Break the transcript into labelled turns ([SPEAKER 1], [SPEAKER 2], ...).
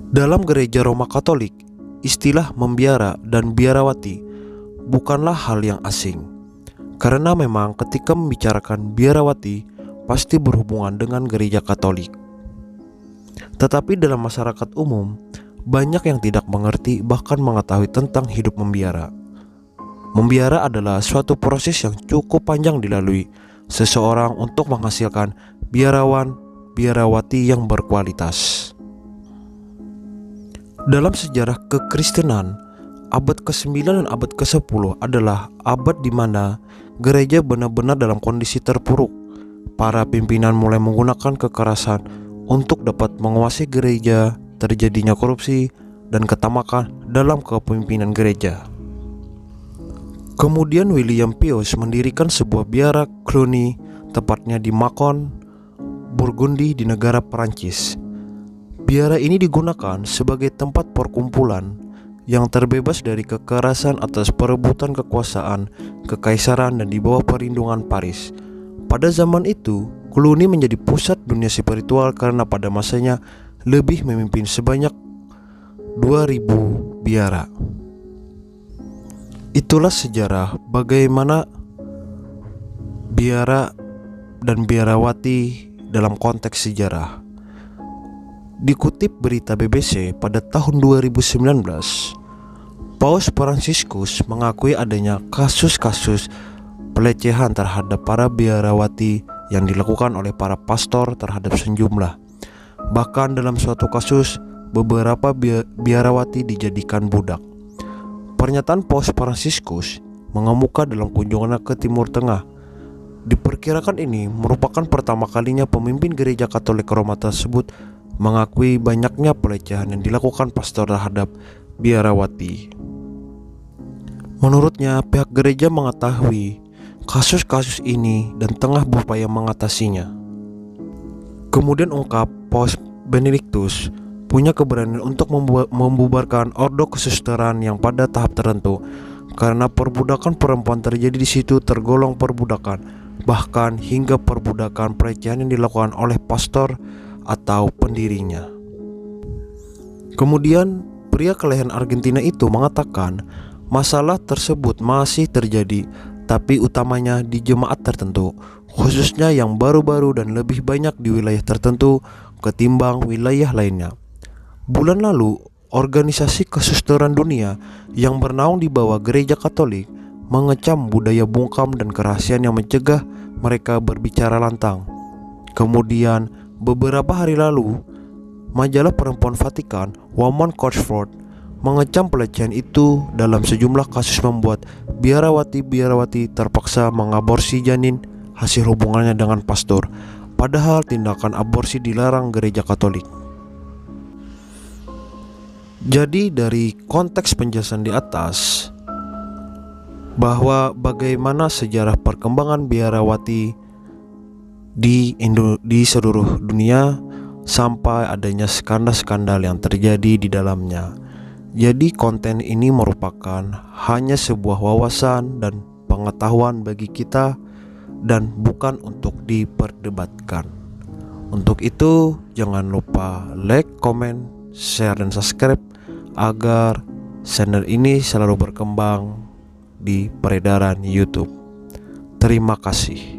[SPEAKER 1] Dalam gereja Roma Katolik, istilah membiara dan biarawati bukanlah hal yang asing. Karena memang ketika membicarakan biarawati pasti berhubungan dengan gereja Katolik. Tetapi dalam masyarakat umum, banyak yang tidak mengerti bahkan mengetahui tentang hidup membiara. Membiara adalah suatu proses yang cukup panjang dilalui seseorang untuk menghasilkan biarawan, biarawati yang berkualitas. Dalam sejarah kekristenan, abad ke-9 dan abad ke-10 adalah abad di mana gereja benar-benar dalam kondisi terpuruk. Para pimpinan mulai menggunakan kekerasan untuk dapat menguasai gereja, terjadinya korupsi dan ketamakan dalam kepemimpinan gereja. Kemudian William Pius mendirikan sebuah biara Cluny, tepatnya di Mâcon, Burgundy di negara Perancis. Biara ini digunakan sebagai tempat perkumpulan yang terbebas dari kekerasan atas perebutan kekuasaan kekaisaran dan di bawah perlindungan Paris. Pada zaman itu, Cluny menjadi pusat dunia spiritual karena pada masanya lebih memimpin sebanyak 2000 biara. Itulah sejarah bagaimana biara dan biarawati dalam konteks sejarah. Dikutip berita BBC pada tahun 2019, Paus Fransiskus mengakui adanya kasus-kasus pelecehan terhadap para biarawati yang dilakukan oleh para pastor terhadap sejumlah. Bahkan dalam suatu kasus, beberapa biarawati dijadikan budak. Pernyataan Paus Fransiskus mengemuka dalam kunjungannya ke Timur Tengah. Diperkirakan ini merupakan pertama kalinya pemimpin gereja Katolik Roma tersebut mengakui banyaknya pelecehan yang dilakukan pastor terhadap biarawati. Menurutnya, pihak gereja mengetahui kasus-kasus ini dan tengah berupaya mengatasinya. Kemudian ungkap Paus Benediktus punya keberanian untuk membubarkan ordo kesusteran yang pada tahap tertentu karena perbudakan perempuan terjadi di situ tergolong perbudakan, bahkan hingga perbudakan pelecehan yang dilakukan oleh pastor atau pendirinya. Kemudian pria kelahiran Argentina itu mengatakan masalah tersebut masih terjadi, tapi utamanya di jemaat tertentu, khususnya yang baru-baru dan lebih banyak di wilayah tertentu ketimbang wilayah lainnya. Bulan lalu, organisasi kesusteran dunia yang bernaung di bawah gereja Katolik mengecam budaya bungkam dan kerahasiaan yang mencegah mereka berbicara lantang. Kemudian beberapa hari lalu, majalah perempuan Vatikan, Woman Coachford, mengecam pelecehan itu dalam sejumlah kasus membuat biarawati-biarawati terpaksa mengaborsi janin hasil hubungannya dengan pastor, padahal tindakan aborsi dilarang gereja Katolik. Jadi dari konteks penjelasan di atas, bahwa bagaimana sejarah perkembangan biarawati di seluruh dunia sampai adanya skandal-skandal yang terjadi di dalamnya. Jadi konten ini merupakan hanya sebuah wawasan dan pengetahuan bagi kita dan bukan untuk diperdebatkan. Untuk itu jangan lupa like, comment, share dan subscribe agar channel ini selalu berkembang di peredaran YouTube. Terima kasih.